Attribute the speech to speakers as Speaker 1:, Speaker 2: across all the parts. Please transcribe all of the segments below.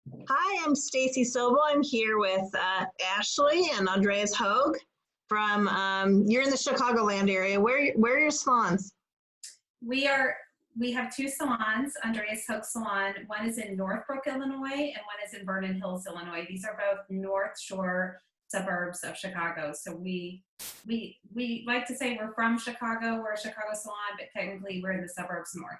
Speaker 1: Hi, I'm Stacy Sobel. I'm here with Ashley and Andreas Hogue from, you're in the Chicagoland area. Where are your salons?
Speaker 2: We are we have two salons, Andreas Hogue Salon. One is in Northbrook, Illinois, and one is in Vernon Hills, Illinois. These are both North Shore suburbs of Chicago. So we like to say we're from Chicago, we're a Chicago salon, but technically we're in the suburbs north.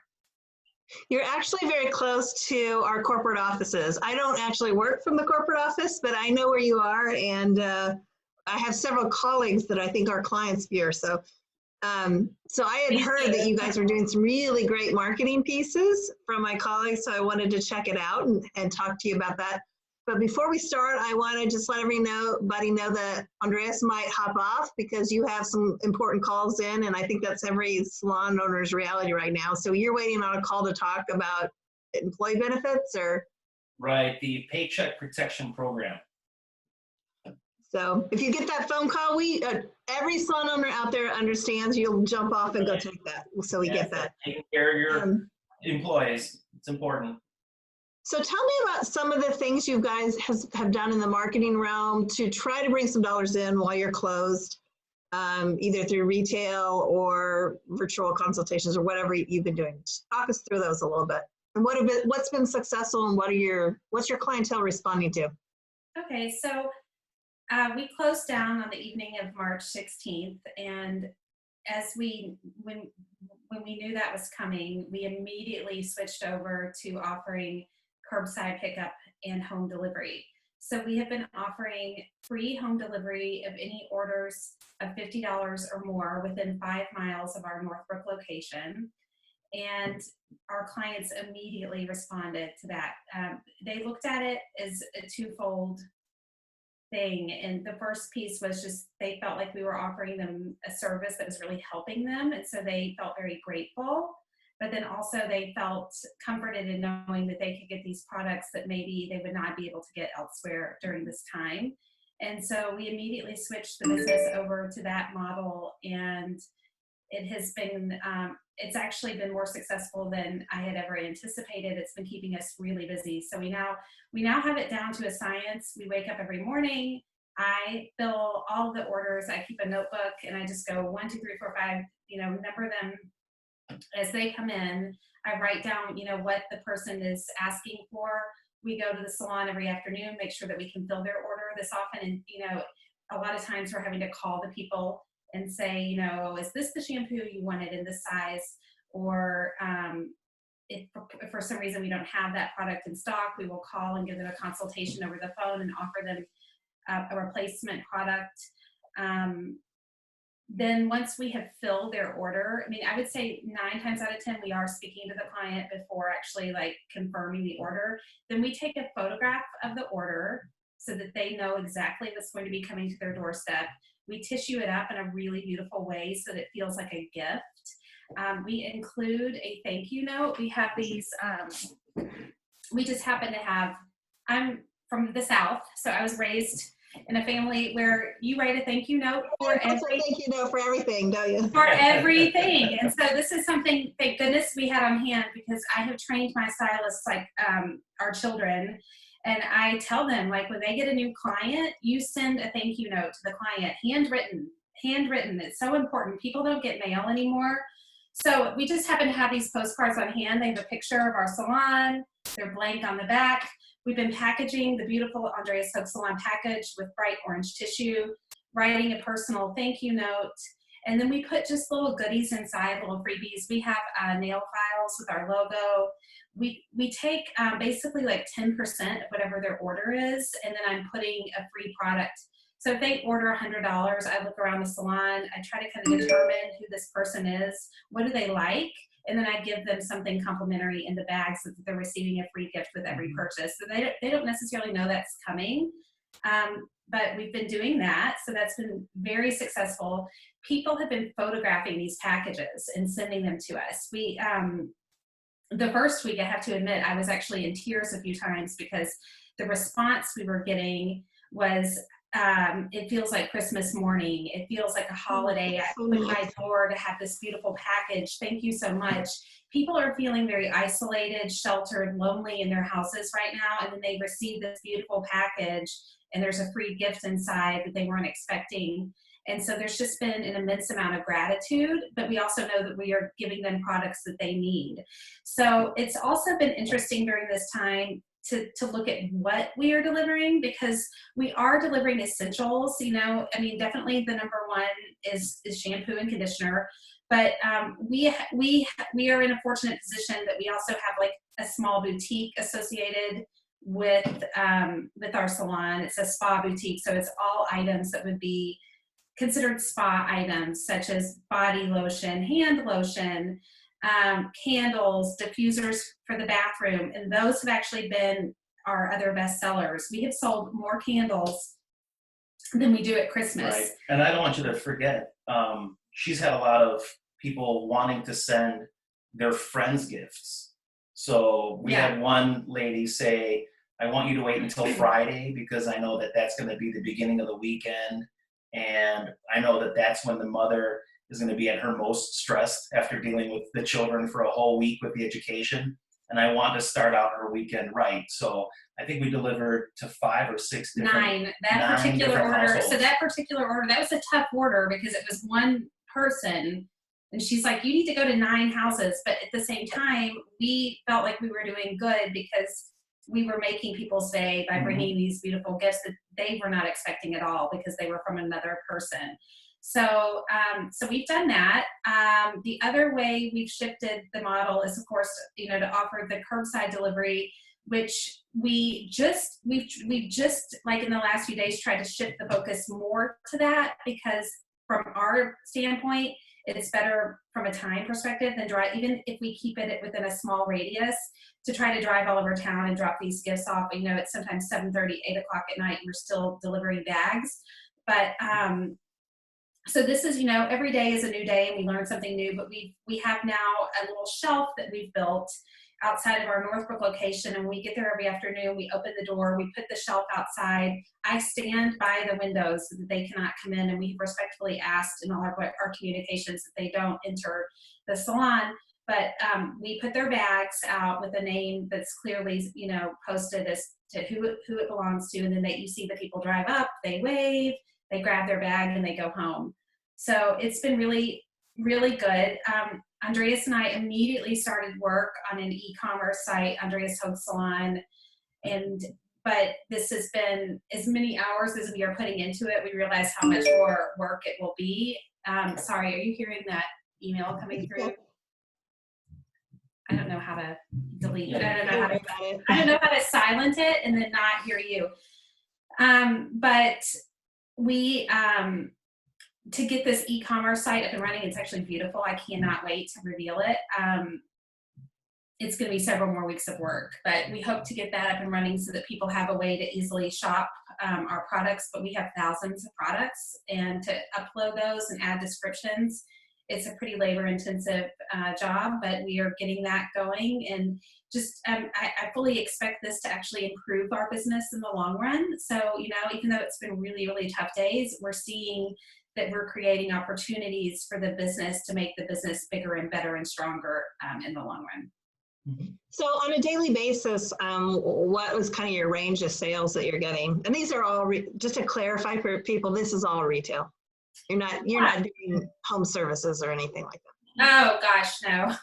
Speaker 1: You're actually very close to our corporate offices. I don't actually work from the corporate office, but I know where you are, and I have several colleagues that I think are clients here. So I had
Speaker 2: We
Speaker 1: heard that
Speaker 2: do.
Speaker 1: you guys were doing some really great marketing pieces from my colleagues, so I wanted to check it out and talk to you about that. But before we start, I want to just let everybody know that Andreas might hop off because you have some important calls in, and I think that's every salon owner's reality right now. So you're waiting on a call to talk about employee benefits, or
Speaker 3: Right, the Paycheck Protection Program.
Speaker 1: so if you get that phone call, every salon owner out there understands you'll jump off and go take that. So we get that.
Speaker 3: Taking care of your
Speaker 1: Um,
Speaker 3: employees, it's important.
Speaker 1: So tell me about some of the things you guys have done in the marketing realm to try to bring some dollars in while you're closed, either through retail or virtual consultations or whatever you've been doing. Just talk us through those a little bit. And what's been successful, and what's your clientele responding to?
Speaker 2: Okay, so we closed down on the evening of March 16th, and as when we knew that was coming, we immediately switched over to offering curbside pickup and home delivery. So we have been offering free home delivery of any orders of $50 or more within 5 miles of our Northbrook location. And our clients immediately responded to that. They looked at it as a twofold thing. And the first piece was just they felt like we were offering them a service that was really helping them. And so they felt very grateful. But then also they felt comforted in knowing that they could get these products that maybe they would not be able to get elsewhere during this time. And so we immediately switched the business over to that model. And it has been, it's actually been more successful than I had ever anticipated. It's been keeping us really busy. So we now have it down to a science. We wake up every morning. I fill all the orders. I keep a notebook and I just go 1, 2, 3, 4, 5, number them as they come in. I write down, what the person is asking for. We go to the salon every afternoon, make sure that we can fill their order this often. And, a lot of times we're having to call the people and say, is this the shampoo you wanted in this size? Or if for some reason we don't have that product in stock, we will call and give them a consultation over the phone and offer them a replacement product. Then once we have filled their order, I would say 9 times out of 10, we are speaking to the client before actually confirming the order. Then we take a photograph of the order so that they know exactly what's going to be coming to their doorstep. We tissue it up in a really beautiful way so that it feels like a gift. We include a thank you note. We have these, we just happen to have, I'm from the South, so I was raised in a family where you write a thank you note for
Speaker 1: Thank you note for everything, don't you?
Speaker 2: For everything. And so this is something, thank goodness we had on hand, because I have trained my stylists like our children. And I tell them, when they get a new client, you send a thank you note to the client, handwritten. It's so important. People don't get mail anymore. So we just happen to have these postcards on hand. They have a picture of our salon. They're blank on the back. We've been packaging the beautiful Andreas Hogue Salon package with bright orange tissue, writing a personal thank you note. And then we put just little goodies inside, little freebies. We have nail files with our logo. We take basically 10% of whatever their order is, and then I'm putting a free product. So if they order $100, I look around the salon, I try to kind of determine who this person is, what do they like, and then I give them something complimentary in the bag so that they're receiving a free gift with every purchase. So they don't necessarily know that's coming, but we've been doing that, so that's been very successful. People have been photographing these packages and sending them to us. The first week, I have to admit, I was actually in tears a few times because the response we were getting was it feels like Christmas morning. It feels like a holiday. I
Speaker 1: So
Speaker 2: opened
Speaker 1: nice.
Speaker 2: my door to have this beautiful package. Thank you so much. People are feeling very isolated, sheltered, lonely in their houses right now, and then they receive this beautiful package, and there's a free gift inside that they weren't expecting. And so there's just been an immense amount of gratitude, but we also know that we are giving them products that they need. So it's also been interesting during this time to look at what we are delivering, because we are delivering essentials. You know, I mean, definitely the number one is shampoo and conditioner, but we are in a fortunate position that we also have like a small boutique associated with our salon. It's a spa boutique, so it's all items that would be considered spa items, such as body lotion, hand lotion, candles, diffusers for the bathroom, and those have actually been our other best sellers. We have sold more candles than we do at Christmas.
Speaker 3: Right. And I don't want you to forget, she's had a lot of people wanting to send their friends gifts. So we
Speaker 2: Yeah.
Speaker 3: had one lady say, I want you to wait until Friday because I know that that's going to be the beginning of the weekend. And I know that that's when the mother is going to be at her most stressed after dealing with the children for a whole week with the education. And I want to start out her weekend right. So I think we delivered to 5 or 6 different.
Speaker 2: Nine. That
Speaker 3: nine
Speaker 2: particular
Speaker 3: different
Speaker 2: order.
Speaker 3: households.
Speaker 2: So that particular order, that was a tough order because it was one person. And she's like, you need to go to 9 houses. But at the same time, we felt like we were doing good because we were making people's day by bringing these beautiful gifts that they were not expecting at all because they were from another person. So, so we've done that. The other way we've shifted the model is, of course, you know, to offer the curbside delivery, which we've just like in the last few days tried to shift the focus more to that, because from our standpoint, it's better from a time perspective than drive, even if we keep it within a small radius, to try to drive all over town and drop these gifts off. You know, it's sometimes 7:30, 8 o'clock at night, and we're still delivering bags. But so this is, you know, every day is a new day and we learn something new, but we have now a little shelf that we've built outside of our Northbrook location, and we get there every afternoon, we open the door, we put the shelf outside. I stand by the windows so that they cannot come in, and we've respectfully asked in all our communications that they don't enter the salon, but we put their bags out with a name that's clearly, you know, posted as to who it belongs to, and then you see the people drive up, they wave, they grab their bag, and they go home. So it's been really, really good. Andreas and I immediately started work on an e-commerce site, Andreas Hogue Salon, but this has been as many hours as we are putting into it. We realize how much more work it will be. Sorry, are you hearing that email coming through? I don't know how to delete it. I don't know how to silent it and then not hear you. But we, to get this e-commerce site up and running, it's actually beautiful. I cannot wait to reveal it. It's going to be several more weeks of work, but we hope to get that up and running so that people have a way to easily shop our products. But we have thousands of products, and to upload those and add descriptions, it's a pretty labor-intensive job, but we are getting that going. And just I fully expect this to actually improve our business in the long run. So, you know, even though it's been really, really tough days, we're seeing that we're creating opportunities for the business to make the business bigger and better and stronger in the long run.
Speaker 1: So on a daily basis, what was kind of your range of sales that you're getting? And these are all, just to clarify for people, this is all retail. You're not doing home services or anything like that.
Speaker 2: Oh gosh, no.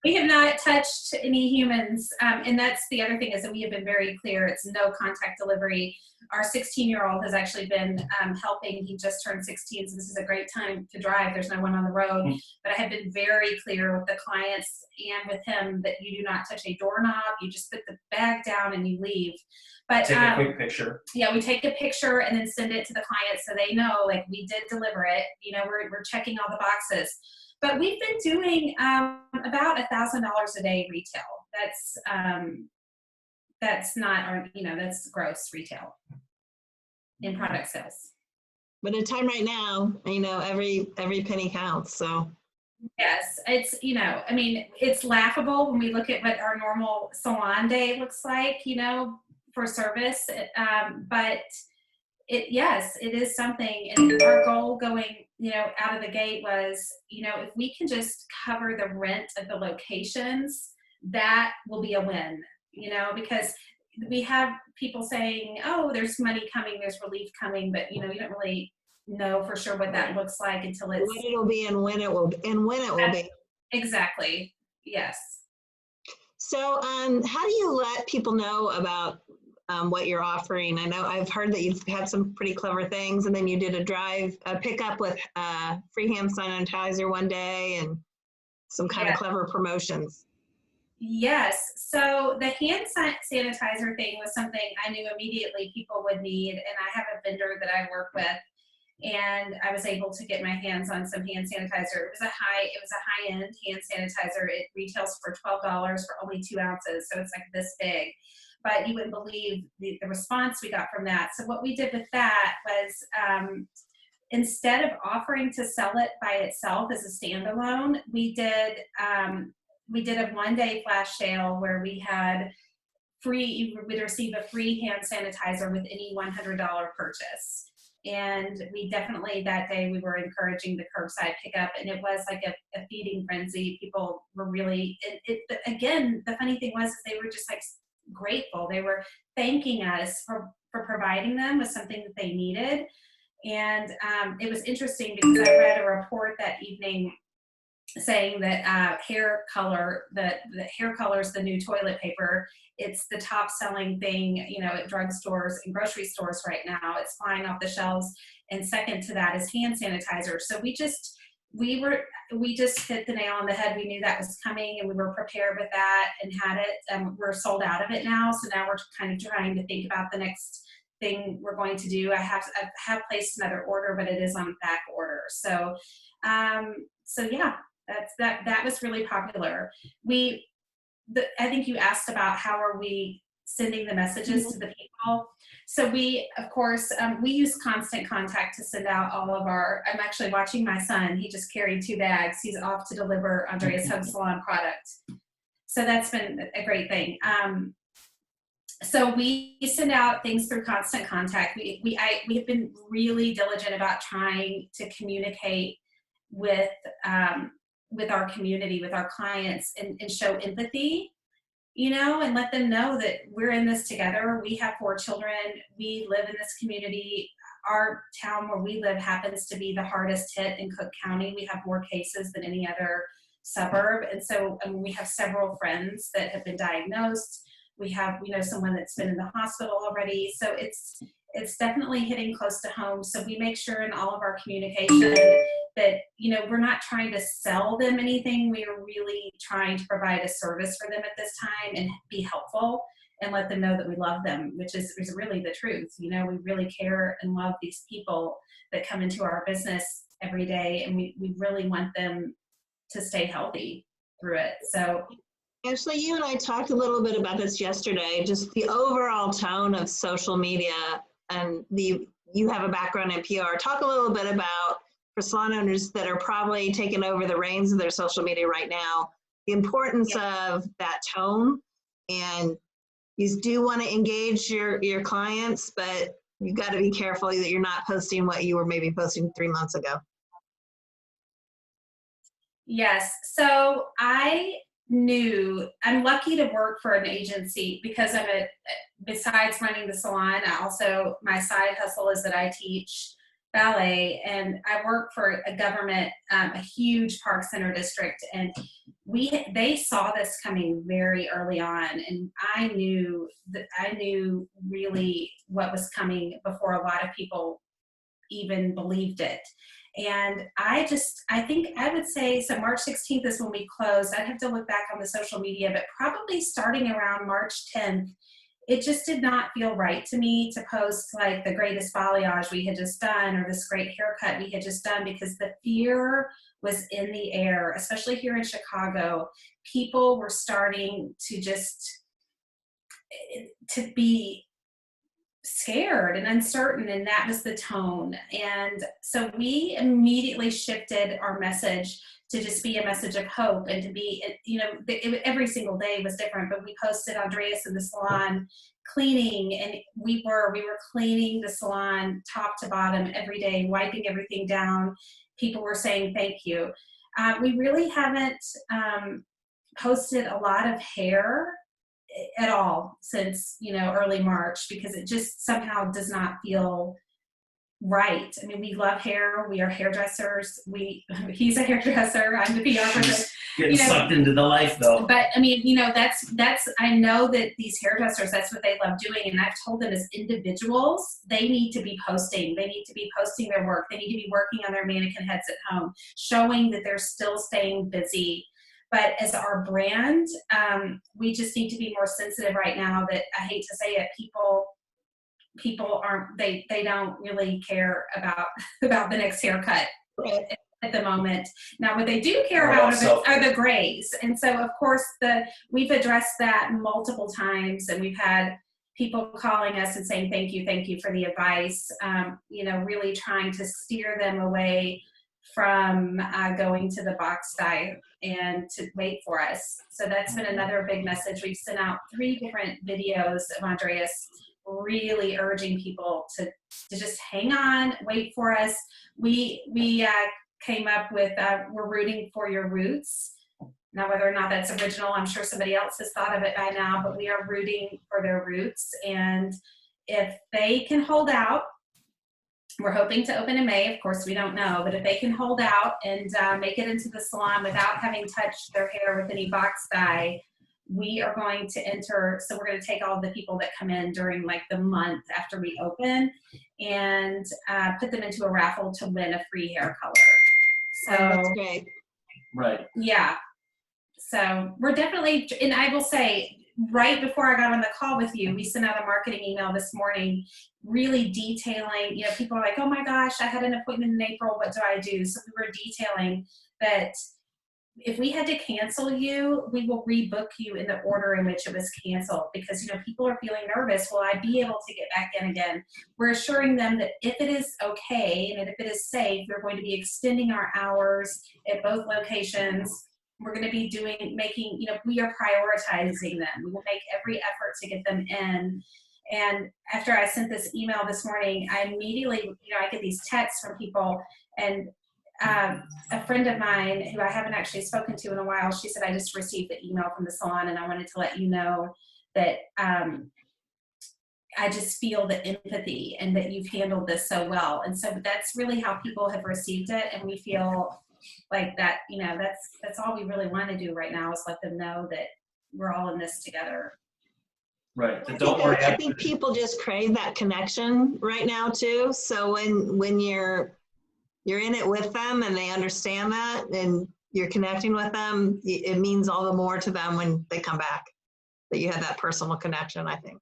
Speaker 2: We have not touched any humans. And that's the other thing, is that we have been very clear. It's no contact delivery. Our 16-year-old has actually been helping. He just turned 16, so this is a great time to drive. There's no one on the road. But I have been very clear with the clients and with him that you do not touch a doorknob. You just put the bag down and you leave. But
Speaker 3: take a quick picture. Yeah,
Speaker 2: we take a picture and then send it to the client so they know, like, we did deliver it. You know, we're checking all the boxes. But we've been doing about $1,000 a day retail. That's not our, you know, that's gross retail in product sales.
Speaker 1: But in time right now, you know, every penny counts. So
Speaker 2: yes, it's, you know, I mean, it's laughable when we look at what our normal salon day looks like, you know, for service. But Yes, it is something. And our goal going, out of the gate was, if we can just cover the rent of the locations, that will be a win, because we have people saying, oh, there's money coming, there's relief coming, but you don't really know for sure what that looks like until it's
Speaker 1: What it'll be and when it will be.
Speaker 2: exactly. Yes.
Speaker 1: So, how do you let people know about what you're offering? I know I've heard that you've had some pretty clever things, and then you did a pickup with free hand sanitizer one day and some kind of clever promotions.
Speaker 2: Yes. So the hand sanitizer thing was something I knew immediately people would need, and I have a vendor that I work with, and I was able to get my hands on some hand sanitizer. It was a high-end hand sanitizer. It retails for $12 for only 2 ounces, so it's like this big. But you wouldn't believe the response we got from that. So what we did with that was, instead of offering to sell it by itself as a standalone, we did a one-day flash sale where we had you would receive a free hand sanitizer with any $100 purchase. And we definitely, that day, we were encouraging the curbside pickup, and it was like a feeding frenzy. People were really, again, the funny thing was they were just like grateful. They were thanking us for providing them with something that they needed. And it was interesting because I read a report that evening saying that hair color is the new toilet paper. It's the top selling thing, at drugstores and grocery stores right now. It's flying off the shelves. And second to that is hand sanitizer. So we just hit the nail on the head. We knew that was coming, and we were prepared with that and had it. We're sold out of it now. So now we're kind of trying to think about the next thing we're going to do. I have placed another order, but it is on back order. So, yeah. That was really popular. I think you asked about how are we sending the messages to the people. So we, of course, we use Constant Contact to send out all of I'm actually watching my son. He just carried 2 bags. He's off to deliver Andreas Hogue Salon product. So that's been a great thing. So we send out things through Constant Contact. We have been really diligent about trying to communicate with our community, with our clients, and show empathy, and let them know that we're in this together. We have 4 children. We live in this community. Our town where we live happens to be the hardest hit in Cook County. We have more cases than any other suburb. And so we have several friends that have been diagnosed. We know someone that's been in the hospital already. So it's definitely hitting close to home. So we make sure in all of our communication that, we're not trying to sell them anything. We are really trying to provide a service for them at this time and be helpful and let them know that we love them, which is really the truth. We really care and love these people that come into our business every day, and we really want them to stay healthy through it. So
Speaker 1: Ashley, you and I talked a little bit about this yesterday, just the overall tone of social media, and you have a background in PR. Talk a little bit about, for salon owners that are probably taking over the reins of their social media right now, the importance of that tone. And you do want to engage your clients, but you got to be careful that you're not posting what you were maybe posting 3 months ago.
Speaker 2: Yes. So I'm lucky to work for an agency because besides running the salon, my side hustle is that I teach ballet, and I work for a government, a huge park center district, and they saw this coming very early on, and I knew really what was coming before a lot of people even believed it. And I think I would say, so March 16th is when we closed. I'd have to look back on the social media, but probably starting around March 10th, it just did not feel right to me to post like the greatest balayage we had just done or this great haircut we had just done, because the fear was in the air, especially here in Chicago. People were starting to be scared and uncertain, and that was the tone. And so we immediately shifted our message to just be a message of hope, and to be, every single day was different, but we posted Andreas in the salon cleaning, and we were cleaning the salon top to bottom every day, wiping everything down. People were saying thank you. We really haven't posted a lot of hair at all since, you know, early March, because it just somehow does not feel right. I mean, we love hair. We are hairdressers. He's a hairdresser. I'm the PR person.
Speaker 3: Getting sucked into the life, though.
Speaker 2: But I mean, you know, that's. I know that these hairdressers, that's what they love doing, and I've told them as individuals, they need to be posting. They need to be posting their work. They need to be working on their mannequin heads at home, showing that they're still staying busy. But as our brand, we just need to be more sensitive right now. That I hate to say it, people aren't, they don't really care about the next haircut at the moment. Now, what they do care about are the grays. And so, of course, we've addressed that multiple times, and we've had people calling us and saying, thank you for the advice, you know, really trying to steer them away from going to the box dye and to wait for us. So that's been another big message. We've sent out 3 different videos of Andreas really urging people to just hang on, wait for us. We came up with we're rooting for your roots. Now, whether or not that's original, I'm sure somebody else has thought of it by now, but we are rooting for their roots. And if they can hold out, we're hoping to open in May. Of course, we don't know, but if they can hold out and make it into the salon without having touched their hair with any box dye, we are going to enter. So we're going to take all the people that come in during like the month after we open and put them into a raffle to win a free hair color. So
Speaker 1: that's great.
Speaker 3: Right.
Speaker 2: Yeah. So we're definitely, and I will say, right before I got on the call with you, we sent out a marketing email this morning, really detailing, you know, people are like, oh my gosh, I had an appointment in April, what do I do? So we were detailing that if we had to cancel you, we will rebook you in the order in which it was canceled, because, you know, people are feeling nervous. Will I be able to get back in again? We're assuring them that if it is okay and if it is safe, we're going to be extending our hours at both locations. We're going to be making, you know, we are prioritizing them. We will make every effort to get them in. And after I sent this email this morning, I immediately, you know, I get these texts from people, and a friend of mine who I haven't actually spoken to in a while, she said, I just received the email from the salon and I wanted to let you know that I just feel the empathy and that you've handled this so well. And so that's really how people have received it. And we feel like that, you know, that's all we really want to do right now, is let them know that we're all in this together.
Speaker 3: Right. So don't worry.
Speaker 1: I think people just crave that connection right now too. So when you're in it with them and they understand that and you're connecting with them, it means all the more to them when they come back, that you have that personal connection, I think.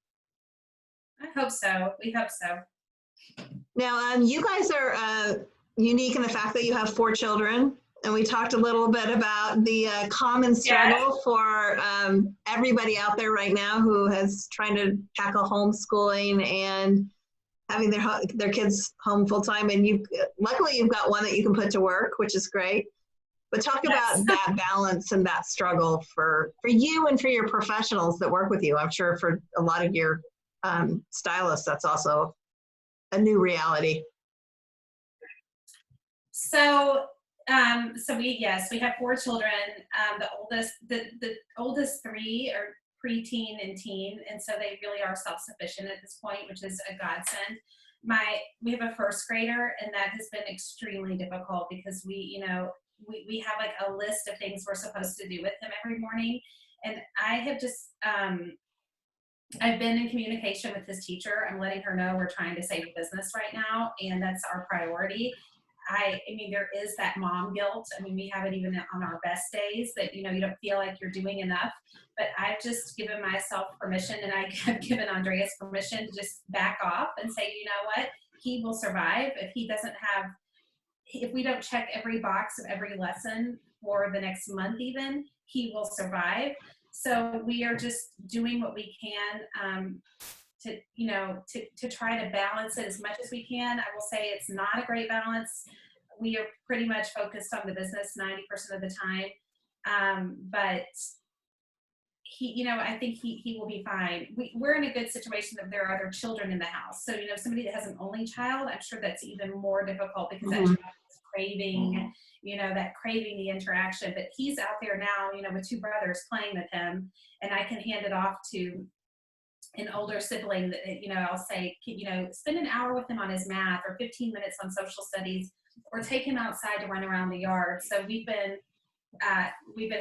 Speaker 2: I hope so. We hope so.
Speaker 1: Now, you guys are unique in the fact that you have 4 children, and we talked a little bit about the common struggle for everybody out there right now who is trying to tackle homeschooling and having their kids home full time. And luckily you've got one that you can put to work, which is great. But talk about that balance and that struggle for you and for your professionals that work with you. I'm sure for a lot of your stylists, that's also a new reality.
Speaker 2: So we have 4 children. The oldest 3 are preteen and teen, and so they really are self-sufficient at this point, which is a godsend. We have a first grader, and that has been extremely difficult because we have like a list of things we're supposed to do with him every morning, and I have just I've been in communication with his teacher. I'm letting her know we're trying to save business right now, and that's our priority. I mean, there is that mom guilt. I mean, we have it even on our best days that, you know, you don't feel like you're doing enough. But I've just given myself permission, and I have given Andreas permission to just back off and say, you know what, he will survive. If we don't check every box of every lesson for the next month even, he will survive. So we are just doing what we can to try to balance it as much as we can. I will say it's not a great balance. We are pretty much focused on the business 90% of the time. But I think he will be fine. We're in a good situation that there are other children in the house. So, somebody that has an only child, I'm sure that's even more difficult because that child is craving, that craving the interaction. But he's out there now, with two brothers playing with him, and I can hand it off to an older sibling that, I'll say, spend an hour with him on his math or 15 minutes on social studies, or take him outside to run around the yard. So we've been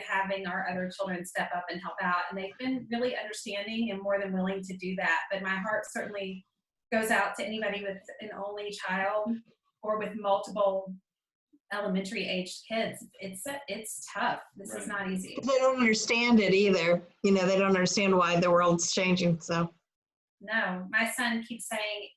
Speaker 2: having our other children step up and help out, and they've been really understanding and more than willing to do that. But my heart certainly goes out to anybody with an only child or with multiple elementary aged kids. It's tough. This is not easy.
Speaker 1: They don't understand it either. They don't understand why the world's changing. So
Speaker 2: no, my son keeps saying,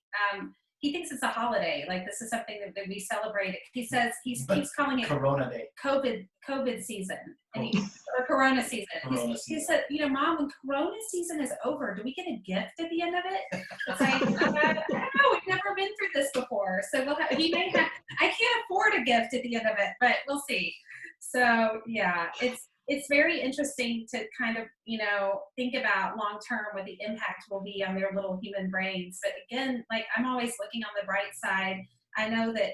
Speaker 2: he thinks it's a holiday. Like, this is something that we celebrate. He says he keeps calling it
Speaker 3: Corona Day.
Speaker 2: COVID season, or Corona season. He said, Mom, when Corona season is over, do we get a gift at the end of it? It's like, I don't know. We've never been through this before, so he may have. I can't afford a gift at the end of it, but we'll see. So yeah, it's very interesting to kind of, think about long-term what the impact will be on their little human brains. But again, like, I'm always looking on the bright side. I know that,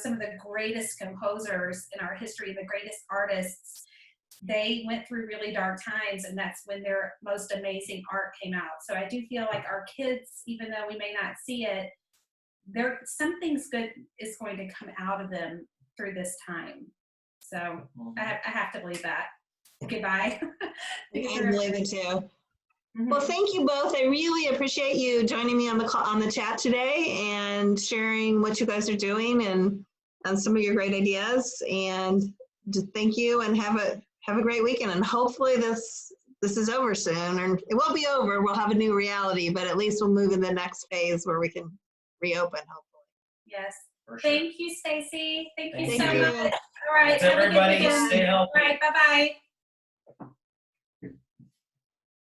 Speaker 2: some of the greatest composers in our history, the greatest artists, they went through really dark times, and that's when their most amazing art came out. So I do feel like our kids, even though we may not see it, something's good is going to come out of them through this time. So I have to believe that. Goodbye.
Speaker 1: I believe it too. Well, thank you both. I really appreciate you joining me on the chat today and sharing what you guys are doing and some of your great ideas. And just thank you, and have a great weekend. And hopefully this is over soon. And it won't be over. We'll have a new reality, but at least we'll move in the next phase where we can reopen, hopefully.
Speaker 2: Yes.
Speaker 3: For sure.
Speaker 2: Thank you, Stacy. Thank you so
Speaker 3: you.
Speaker 2: much. All right.
Speaker 3: Thanks, everybody. Stay healthy.
Speaker 2: All right. Bye-bye.